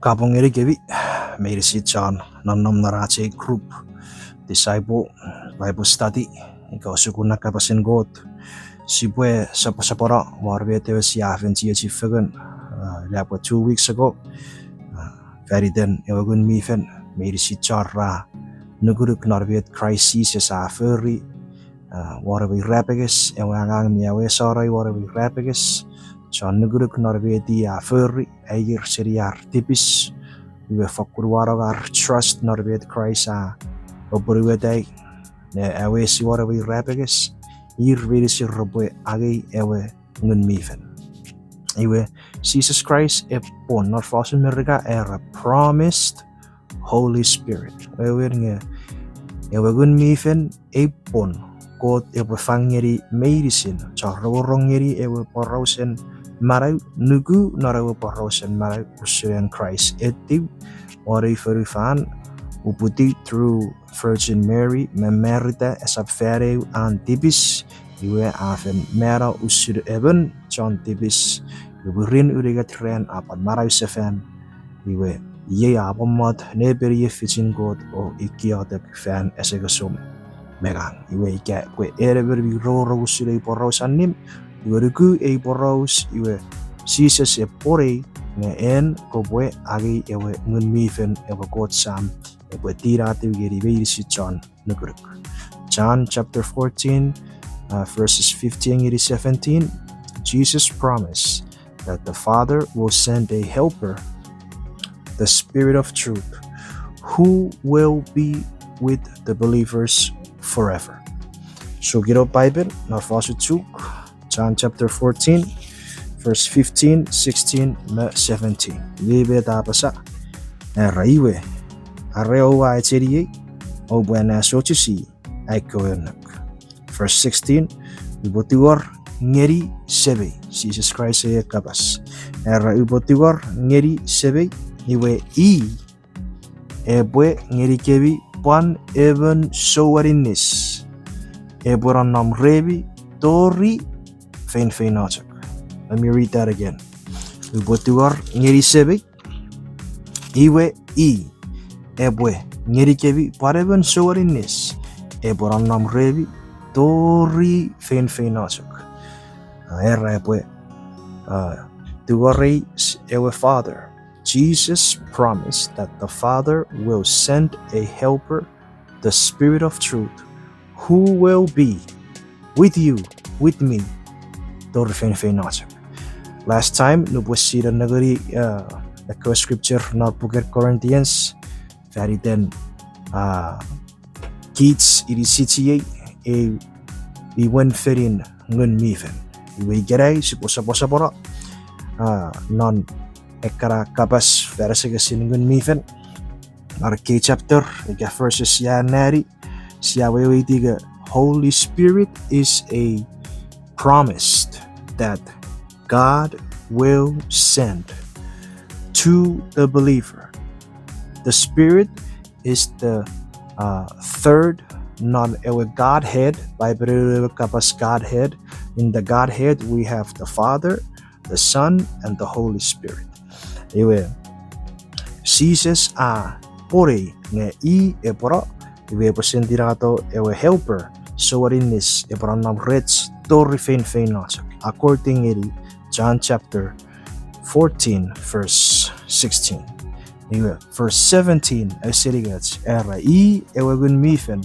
Kapongeri kevi made sit John nom narache group disciple Bible study ikaw sukuna kapasin God sibwe sapora warvete siafen chi fagan lapa 2 weeks ago very then Ngunmifen made sit John ra nuguruk narvet crisis sa furry warawi rapagus ewangang miawe sorai warawi rapagus John nuguruk narveti a furry air seriar tipis we fakkur waragar trust narvet Christ obriwedai ne awe si warawi rapagus irviri si robwe agi ewe Ngunmifen iwe Jesus Christ epon not false meriga era promised Holy Spirit ewe Ngunmifen epon God ewe fangeri medicine charorongeri ewe porosen marai nugu narawe porosen marai usuren Christ etiv ori ferifan uputi through Virgin Mary memerita esapfere antibis iwe afen mera usur even John tibis iburin uriga tren apan marai sefen iwe ye abomot neberi fitting God o ikiotek fan esegasum megang iwe ike kwe erever bi roro usure porosan nim iwe rugu e poros iwe Jesus e pore ne en kobwe agi ewe Ngunmifen ewe God sam ewe tira tivgeri be si John nugruk John chapter 14 verses 15 to 17 Jesus promised that the Father will send a helper, the Spirit of truth, who will be with the believers forever. So get up Bible, not false took John chapter 14, verse 15, 16, 17. Libe tapasa raiwe areo wa echeriye o buena sochisi aikoenak. Verse 16, ibotiwar ngeri sebe Jesus Christ e kabas era ibotiwar ngeri sebe iwe ebwe ngeri kebi pan even sowarinis ebora nam rebi tori fein achak. Let me read that again. Ibotiwar ngeri sebe iwe ebwe ngeri kebi pan even sowarinis ebora nam rebi tori fein achak. Era ebwe tuwari ewe Father. Jesus promised that the Father will send a helper, the Spirit of truth, who will be with you, with me. Last time, nubusira nagari the scripture not Book Corinthians, very then kids irisitiye e iwan ferin Ngunmifen. We gerai siposa pora non ekara kapas versegasin Ngunmifen arke chapter ega verses ya nari siya wewe tiga Holy Spirit is a promise that God will send to the believer. The Spirit is the third non Godhead Bible kapas Godhead. In the Godhead we have the Father, the Son, and the Holy Spirit. Iwe Jesus pore ne epora iwe presentirato ewe helper sowarinis eporanam rich tori fein achak. According to John chapter 14 verse 16. Iwe verse 17 asirigats era ewe Ngunmifen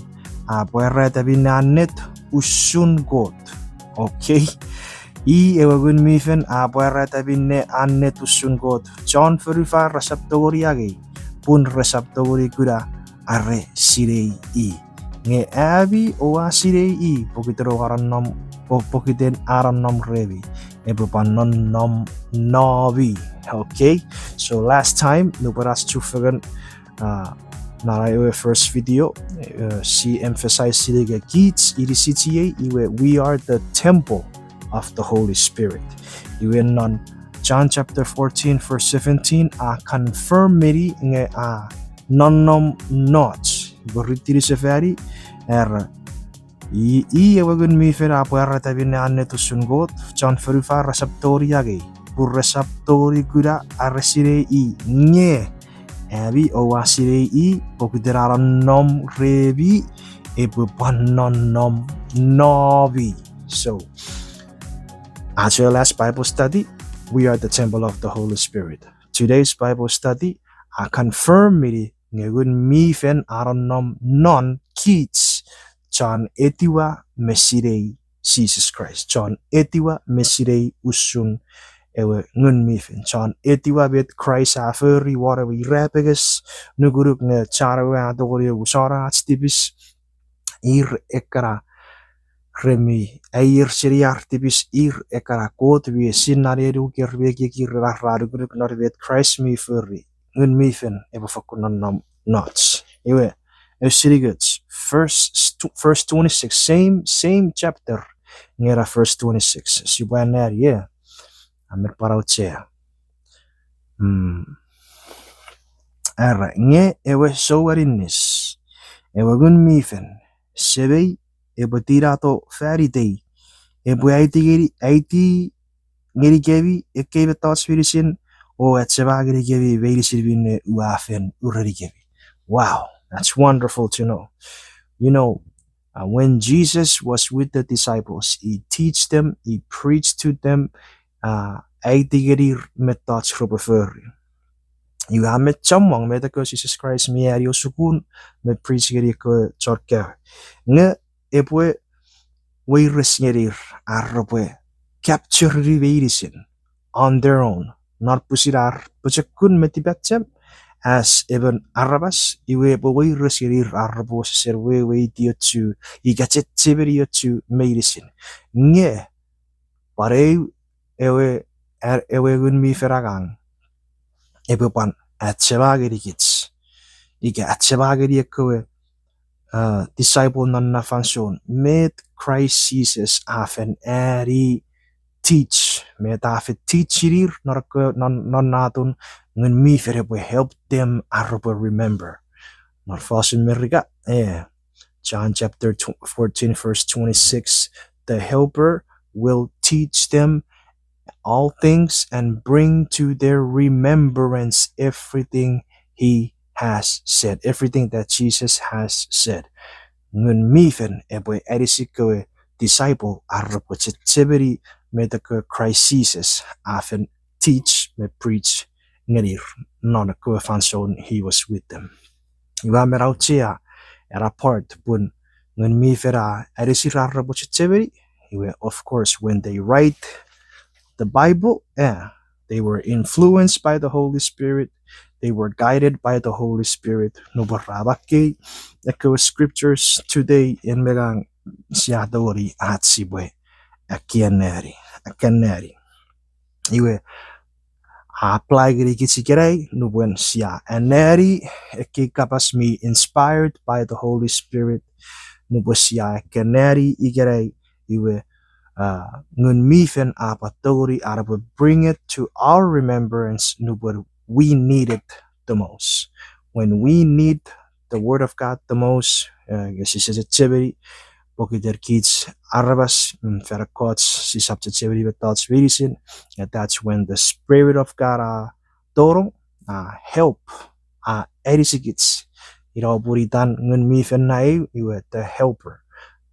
apuereta binanet usun God. Okay. Ewe Ngunmifen apuereta binne annet usun God. John 45 resaptori agi pun resaptori kura are sirei nge abi oa sirei pokitero arannom pokiten arannom revi ebupanon nom novi. Okay, so last time nubaras chufagan narayo first video she emphasized siriga kids irisitiye iwe we are the temple of the Holy Spirit. Iwe non John chapter 14 verse 17 confirmeri nge nonnom not borritiri sefari ewe Ngunmifen apuereta binne anne tusun God John 45 resaptori agi purresaptori gura aresire I nye Abi owasire I pokuderaron nom rebi ebupanon nom nobi. So as your last Bible study, we are the temple of the Holy Spirit. Today's Bible study, I confirm me Ngunmifen aron nom non kids John etiwa mesirei Jesus Christ. John etiwa mesirei usun ewe Ngunmifen. John etiwa bet Christ aferi wara we rapigus nuguruk ne charawa adori usara atstibis ir ekara remi air seriar tibis ir ekara kot we sinareru kerweki kirraru guruk norvet Christ me furri Ngunmifen ewe fakunan nom nots ewe Ephesians verse 26 same chapter ngera verse 26 sibaner yeah amir parauchea ara nge ewe sowarinis ewe Ngunmifen sebei ebo tirato faritei ebo aiti ngeri kevi ekebe tots virisin o atseva ngeri kevi verisirvine uafen urari kevi. Wow, that's wonderful to know. You know, when Jesus was with the disciples, he teach them, he preached to them, aiti met tots groepen. You have met someone met the Jesus Christ me ario sukun met preach geri ko chorka. Nge epwe we resnyerir arrope capture revirisin on their own. Not pusirar puchakun metibachem as even arabas iwe boy resnyerir arropo serwe we diotu igachet tiberiyotu medicine. Nge pare ewe Ngunmiferagang ebepan atsevageri kits. Ike atsevageri ekowe disciple nonna function med Christ Jesus afen eri teach med afen teachirir non natun Ngunmifen will help them arbo remember not fasin meriga John chapter 14 verse 26 the helper will teach them all things and bring to their remembrance everything he has said, everything that Jesus has said. Ngunmifen eboy erisikoe disciple arropochitiberi medako Christ Jesus often teach me preach ngerir non ko fanson he was with them. Iwa merauchia era part bun Ngunmifera erisira arropochitiberi. Of course when they write the Bible, they were influenced by the Holy Spirit. They were guided by the Holy Spirit. Nubarabake, echo scriptures today in Megang Siadori Atsibwe, Akianeri. Iwe apply girikitsikerei, nubwen sia aneri, eki kapas me inspired by the Holy Spirit. Nubosia Caneri Igerei, iwe Ngunmifen apatori arabo bring it to our remembrance nubur we need it the most. When we need the word of God the most, activity, their kids arabas ferakots susceptibility with thoughts reason, that's when the Spirit of God dorong help edisigits. Buritan Ngunmifen nai the helper.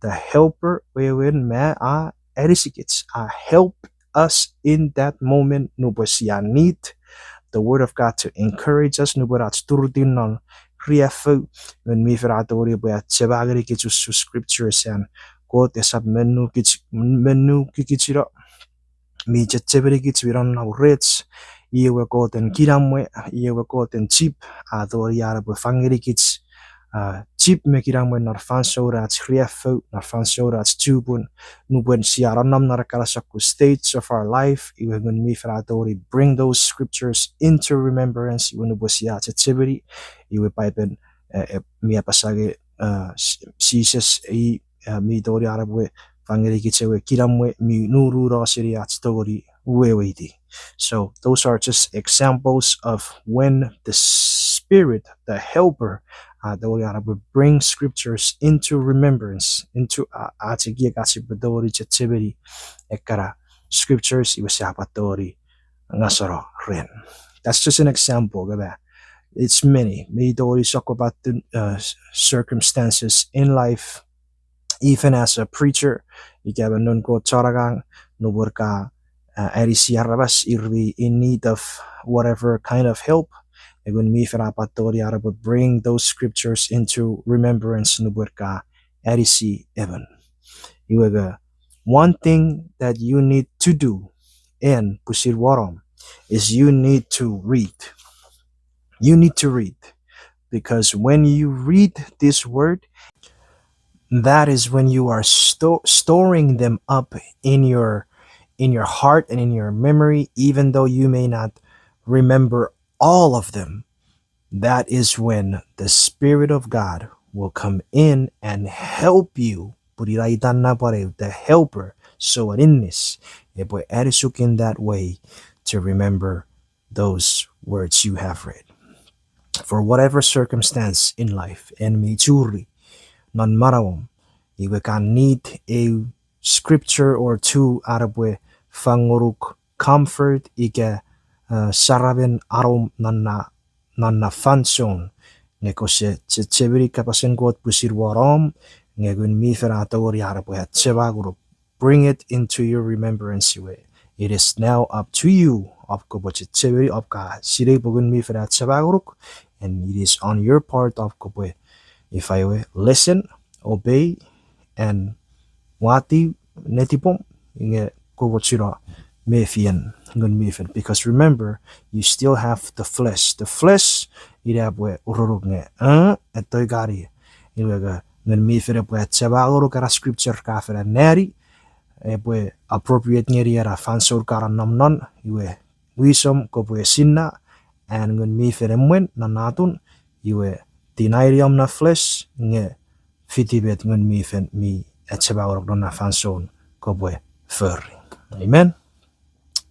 The helper wherein may edisigits help us in that moment nubosia need the word of God to encourage us nuborat turudin non riafu when me feratori by chevagri kitsu scriptures and quote esab menu kikichiro mi chevagri kits we don't know rich yewe koten kiramwe yewe koten cheap adori arabo fangri kits cheap me kiramwe nar fansora riafu nar fansora tubun nubwen siaranam nar karasaku states of our life even when me feratori bring those scriptures into remembrance when nubosia activity iwe pipen mi apasage Jesus mi dori arabwe fangri kitsewe kiramwe mi nuru rosiri atstori wewedi. So those are just examples of when the Spirit, the helper, dori arabwe bring scriptures into remembrance, into atigia gatsibadori activity ekara scriptures iwe sapatori ngasara rin. That's just an example, diba? It's many. May always talk about the circumstances in life. Even as a preacher, ikaw nun ko tsaragang nubur ka erisi arabas irvi in need of whatever kind of help. Egun mi ferapatori arabo bring those scriptures into remembrance nubur ka erisi even. Iwaga one thing that you need to do in pusir warom is you need to read. You need to read because when you read this word, that is when you are storing them up in your heart and in your memory, even though you may not remember all of them. That is when the Spirit of God will come in and help you. The helper. So in this, in that way to remember those words you have read. For whatever circumstance in life, and me churi, non marawom, we can need a scripture or two arabwe fanguruk comfort ike sarabin arom nanna fanson ngekose chebiri kapasen got pusir warom ngegun mi feratawori arabwe chebaguru. Bring it into your remembrance way. It is now up to you of koboche chebiri of ka sire bugun mi ferat chebaguruk, and it is on your part of koboe. If I listen, obey, and wati netipom inge kobochira mefian ngunmifen. Because remember, you still have the flesh. The flesh irabwe ururugne etoy gari iwaga ngunmifen bwe tsabaguru kara scripture ka fera neri bwe appropriate ngeri ara fansor kara namnon iwe wisdom ko bwe sinna and ngunmifen mwen nanatun iwe denierium na flesh nge fitibet ngunmifen mi etsebaurok na fanson kobwe furry. Amen.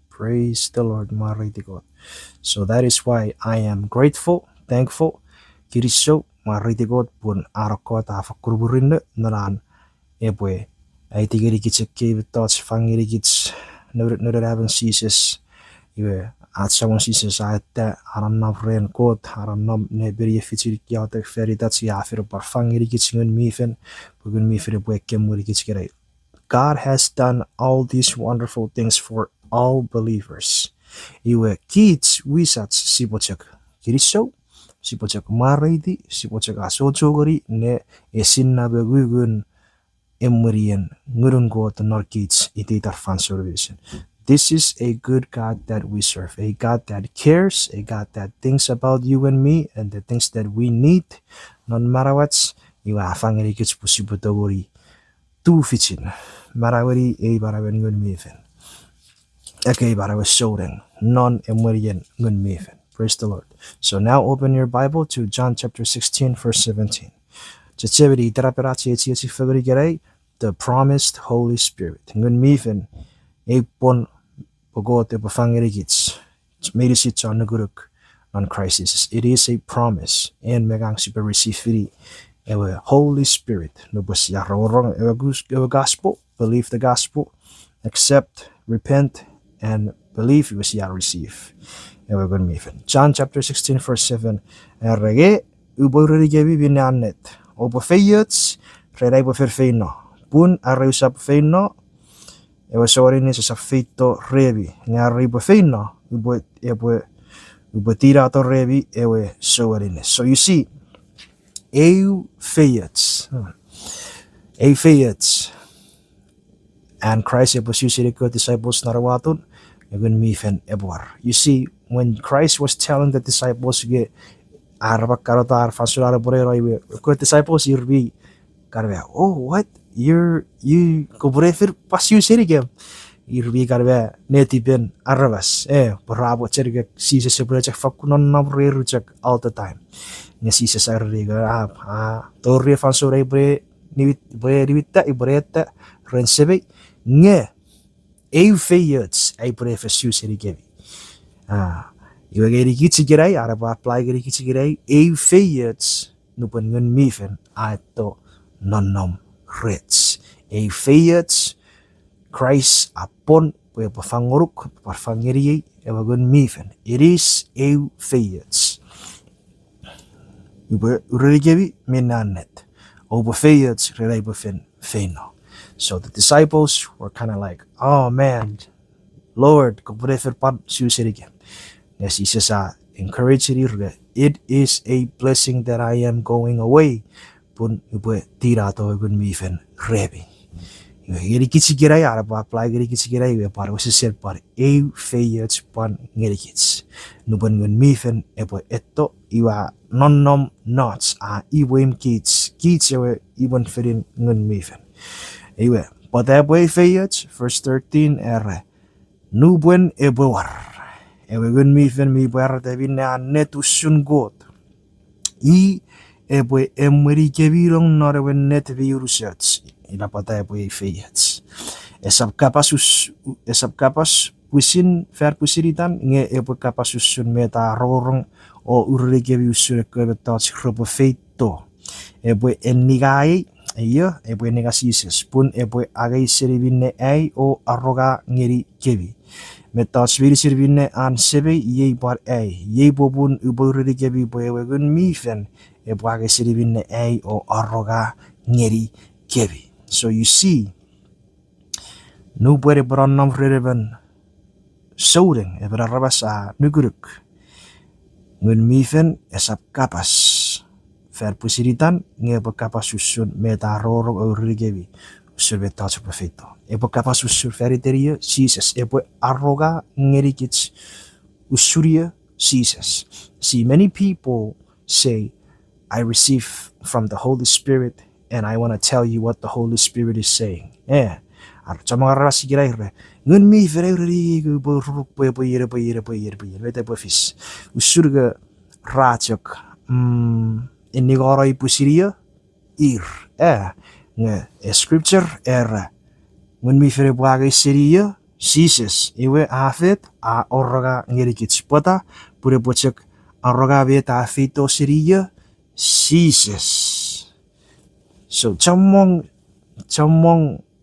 Praise the Lord, mighty God. So that is why I am grateful, thankful. Kiriso, mighty God, pun arakot afakurburinde naran ebwe. I think it gets a cave thoughts, fangiri gets noted having ceases. Iwe at someone ceases at that aranam rain coat, aranam neberi fitur yatek ferry that's yafir parfangiri gets ngunmifen, bugunmifen bwekem wuri gets get. God has done all these wonderful things for all believers. Iwe kids wisats sipochak kiriso, sipochak maridi, sipochak asojogori ne esinna begugun emurian ngurun go to nor kids ititar fan servition. This is a good God that we serve, a God that cares, a God that thinks about you and me and the things that we need. Non marawats, you are fangeri kits pusibutogori. Tu fichin, marawari a barawan Ngunmifen. Okay, barawas soden, non emurian Ngunmifen. Praise the Lord. So now open your Bible to John chapter 16, verse 17. The promised Holy Spirit. Ngunmifen, Epon Bogote Bafangirigits, Medisit on the Guruk on Christ. It is a promise, and Megang Super receive free. Ewe Holy Spirit, no bus yarong ewe gospel, believe the gospel, accept, repent, and believe you was receive. Ewe Ngunmifen. John chapter 16, verse 7. Rege uborrigevi binanet. Obofeyets, Rede Boferfeino. Bun arreusap feino. Ewe sorin is a feito revi. Ngari bofeino. Ubotira to revi ewe sorin. So you see, Ephesians, and Christ was usually good disciples narawatun, Ngunmifen ebwar. You see, when Christ was telling the disciples get arabakarotar fasulara borero good disciples irbi karve. Oh, what? You kobrefir pas you serigem. Irbi karve netiben arabas. Bravo cherge sise sebrechak fakunon nabreruchak all the time. Ngasisa sa riga torre fansore bre nivita ibreta rensebe nge Ephesians ay prefesius serigem. Iwageri kitsigiray araba apply geri kitsigiray Ephesians nupan Ngunmifen ato nonom rich. Ephesians Christ apon pwe pafanguruk parfangeri Ngunmifen. It is Ephesians. Urigevi minanet. Obefeians relabefin feno. So the disciples were kind of like, oh man, Lord, yes, he says, encourage it is a blessing that I am going away. Pun tira to Ngunmifen rebi. Geri kitsi gerai ara pa apply geri kitsi gerai we par was ser par feyets pan geri kits. Nuban Ngunmifen epo etto iwa nonnom knots iwem kits ewe ibon ferin Ngunmifen. Ewe but epo feyets verse 13 nubuen ebo war. Ewe Ngunmifen mi bar de vinna netusun god. Epo emweri kevirong norewe net virusets. Ila patay po feyets. Esap kapas pusin fer pusiritan nge epo kapasusun meta rorong o urregevi usure kwebetats gropo feito. Epo enigai epo negasises pun epo agai serivine o arroga ngeri kevi. Metats viri serivine an sebe ye par ye bobun ubo urregevi po ewe Ngunmifen epo agai serivine o arroga ngeri kevi. So you see, no puede bronnam reven souding ebra rabasa nuguruk. Ngunmifen esap kapas fer pusiritan ngeba kapas susun meta roro origevi usur betats profeto. Epo kapas usur feriteria Jesus epo arroga ngerikits usuria Jesus. See, many people say, I receive from the Holy Spirit, and I want to tell you what the Holy Spirit is saying. Usurga rachok inigoro ipusiria scripture Ngunmifen buaga siria Jesus iwe afet orga ngerikits pota pure pochek arroga beta fito siria Jesus. So chamong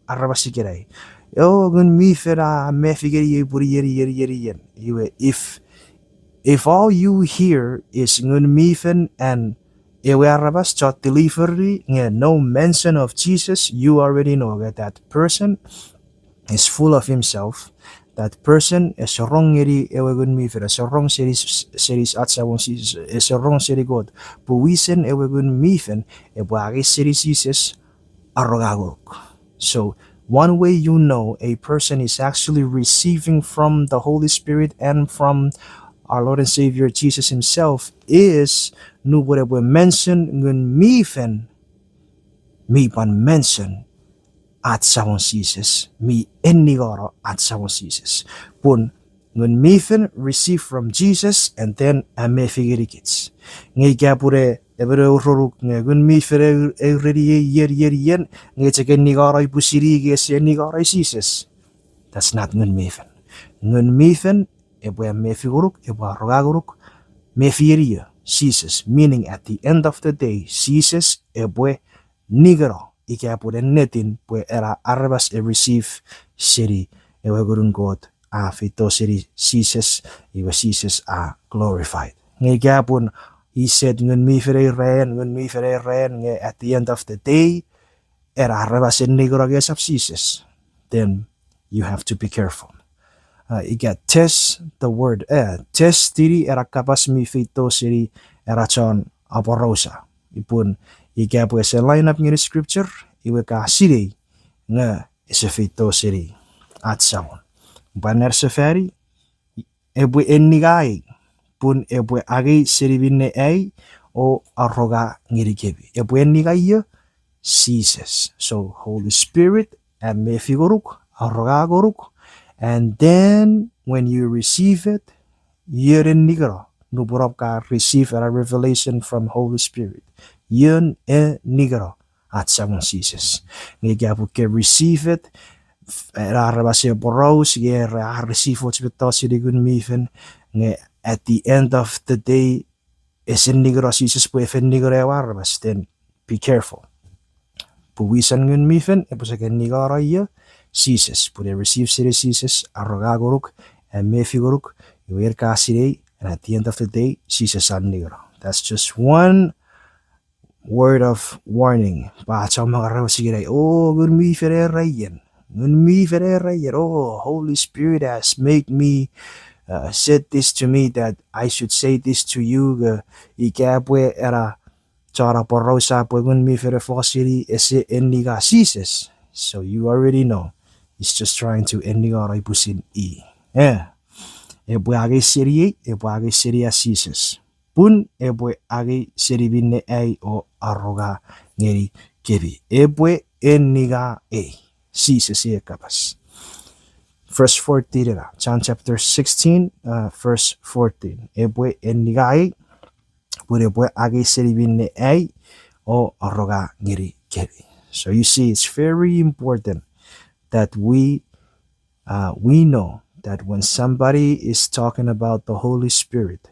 arabasikirai. Yo Ngunmifen me figure puri yeri. If all you hear is Ngunmifen and ewe arabas chot delivery no mention of Jesus, you already know that person is full of himself. That person is a wrong eri ewe Ngunmifen, is a wrong series at sawon Jesus, is a wrong seri God. But we send ewe Ngunmifen ewe series Jesus arrogagok. So one way you know a person is actually receiving from the Holy Spirit and from our Lord and Savior Jesus himself is nu whatever mention Ngunmifen mi pan mention at sawon Jesus, mi enigoro at sawon Jesus. Pun Ngunmifen receive from Jesus and then ame figurikits. Ngay kapure ebere ururuk Ngunmifen ready yen ngay cheken nigoro ipusiri gese nigoro Jesus. That's not Ngunmifen. Ngunmifen ebe me figuruk ebe rogaguruk me firia Jesus, meaning at the end of the day Jesus ebe nigoro ikapure netin pue era arrebas receive city ewe gurun God fito city Jesus ewe Jesus glorified. Ngekapun he said Ngunmifen ren at the end of the day era arrebas nigoro gesap Jesus. Then you have to be careful. You get test the word test diri era kapas mi fito city era chon aporosa ipun ika po sa lineup ng scripture iwe ka siri nga isa fito siri at sawon baner safari ebwe ennigai pun ebwe agi siri binne o arroga ngirikebi ebwe ennigai Jesus. So Holy Spirit and me figuruk arroga goruk, and then when you receive it yerin nigro nuburop ka receive a revelation from Holy Spirit. Yun nigro at sawon Jesus. Ngayabu ke receive it. Rarabase boros receive what's betos Ngunmifen. At the end of the day, is in nigro Jesus po efen nigro warabas. Then be careful. Puwisan Ngunmifen epusaken nigro Jesus. Pure receive Jesus arrogagoruk and me figuruk Iwer kasirei, and at the end of the day, sisasanigro. That's just one word of warning. Baca makaraw sigiray, oh, Ngunmifen rayen. Ngunmifen rayen. Oh, Holy Spirit has made me said this to me that I should say this to you. Ikapwe era cara porosa pwe Ngunmifen fosiri ese enliga sises. So you already know. He's just trying to enliga raipusin I. Yeah. Ebwe age serie, ebwe age seria sises. Pun ebwe age seribine ai o arroga ngeri kebi. Ebwe enniga e. Sises e kapas. Verse 14 na. John chapter 16, verse 14. Ebwe enniga e. Pun ebwe age seribine ai o arroga ngeri kebi. So you see, it's very important that we know that when somebody is talking about the Holy Spirit,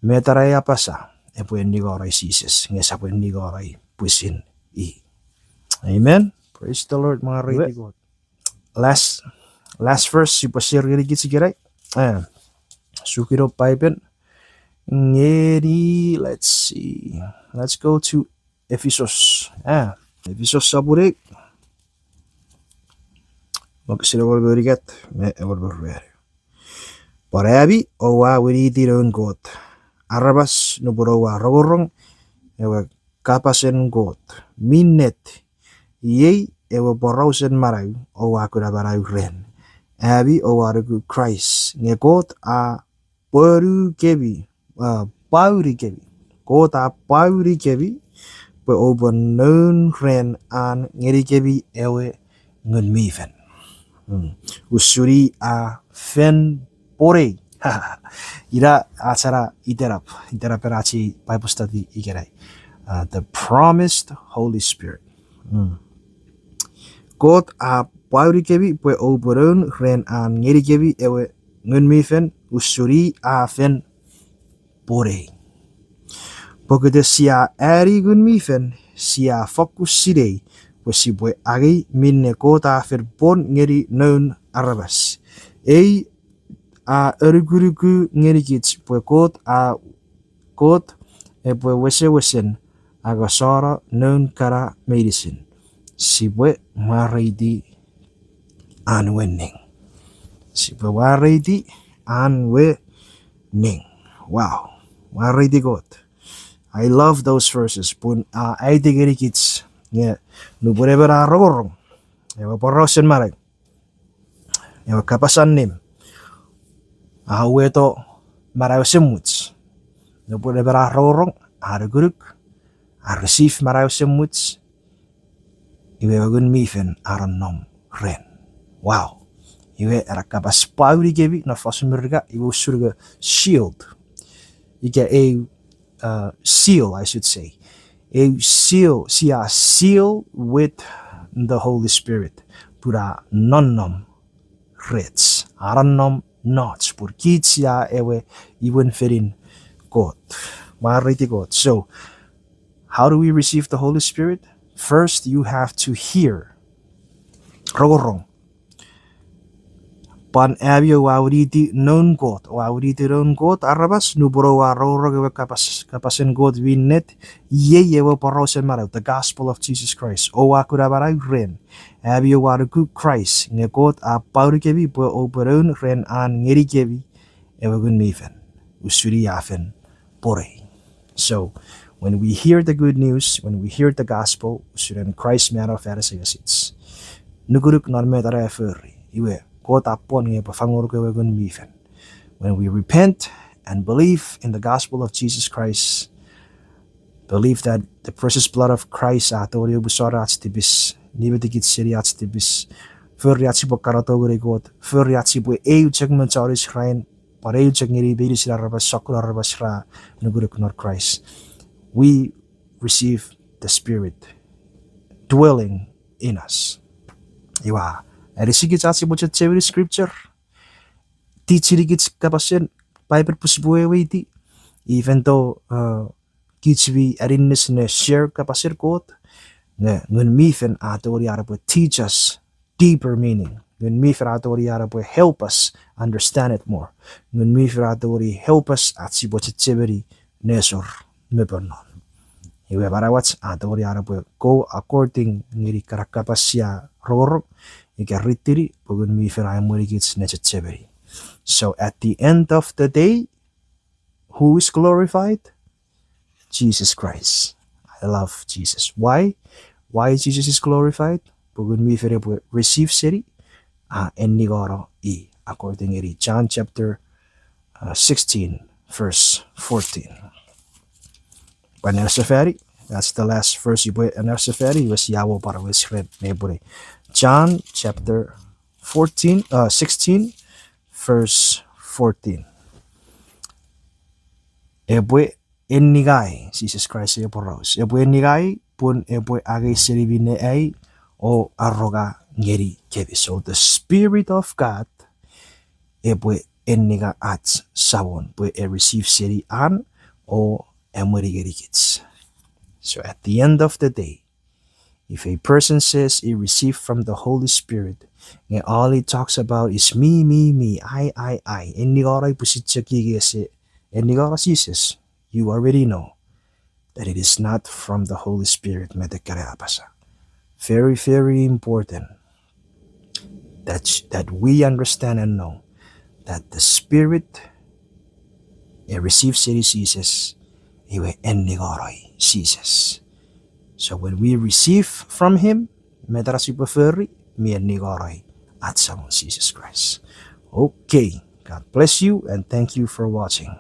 metaraya pasa, epwen nigoray sises, ngesa pwen nigoray pusin I. Amen. Praise the Lord, mga ready God. Last verse, si pasir girigit sigiray. Sukiro paipen. Ngeri, let's see. Let's go to Ephesians. Ephesians saburik. Magsira ko berigat, me berberi. Parabi owa wiri tiron got. Arabas nuburawa rogorong ewa kapasen got. Minnet yei ewa borausen marau owa kurabarau ren. Abi owa rugu Christ. Nge got a baru kebi. Pauri kebi. Got a pauri kebi. Pe oba non ren an ngeri kebi ewe Ngunmifen. Usuri a fen pore. Ira acara iteraperaci Bible study igerai. The promised Holy Spirit. God a pauri kebi pue oberon ren an ngeri kebi ewe Ngunmifen usuri a fen pore. Pokede sia eri Ngunmifen sia fokus sidei. Wasi bue agi minne kota ferbon ngeri non arabas. Ei a erugurugu ngeri kits bue kot a kot e bue wesen agasara non kara medicine. Si bue maridi anwenning. Si bue maridi anwenning. Wow. Maridi God. I love those verses. Pun ay digeri kits. Yeah, nu berebera rogorong. Ewa porosen marag. Ewa kapasan nim. Ahaweto maraw semuts. Nu berebera rogorong. Aruguruk. Receive maraw semuts. Iwe Ngunmifen aranom ren. Wow. Iwe era kapas pauri gebi na fasumurga. Iwe usurga shield. Ike seal, I should say. A seal with the Holy Spirit. Pura nonnom rets. Arannom knots. Pur kitsia ewe even ferin God. Mariti God. So, how do we receive the Holy Spirit? First, you have to hear. Rogorong. Pan abio wauriti non God. Wauriti non God. Arabas nubro waroro kapasen God winnet. Ye ewe parosen marau. The gospel of Jesus Christ. O wakurabarau ren. Abio waruku Christ. Nge God a paurikebi po operon ren an ngerikebi. Ewe Ngunmifen. Usuri yafen pore. So, when we hear the good news, when we hear the gospel, usuren Christ mera farisayasits. Nuguruk normetara furri. Iwe. When we repent and believe in the gospel of Jesus Christ, believe that the precious blood of Christ atorio busarats tibis, nibetikit seriats tibis, furiatsi bokarato God, furiatsi bu eu chegmentaris rain, pareu chegngiri bedis rabas sakura rabasra, nuguruk nor Christ. We receive the Spirit dwelling in us. Iwa. Erisigitsatsi bocet cewri scripture. Tichirigits kapasen Bible pusbuewiti. Even though kitswi erinnes ne share kapasir kot. Ne Ngunmifen atori arapo teach us deeper meaning. Ngunmifen atori arabe help us understand it more. Ngunmifen atori help us atsibo chitsiberi nesor mebernon. Iwe barawats atori arabe go according ngiri karakapasia rorok ikaritiri Ngunmifen amurigits nechitsiberi. So at the end of the day, who is glorified? Jesus Christ. I love Jesus. Why? Why Jesus is glorified? Ngunmifen receive city ennigoro e according to John chapter 16 verse 14. Panersafari, that's the last verse you put Panersafari was yawo para was read nebure. John chapter 16 verse 14. Ebwe ennigai Jesus Christ eporos. Ebwe ennigai pun ebwe agay seribine ay o arroga ngeri kebi. So the Spirit of God ebwe enniga at sawon bwe receive seri an o emwerigeri kids. So at the end of the day, if a person says he received from the Holy Spirit, and all he talks about is me, I, enniga pusitsaki gese enniga Jesus, you already know that it is not from the Holy Spirit. Very, very important that we understand and know that the Spirit receives Jesus, Jesus. So when we receive from Him, at Jesus Christ. Okay, God bless you and thank you for watching.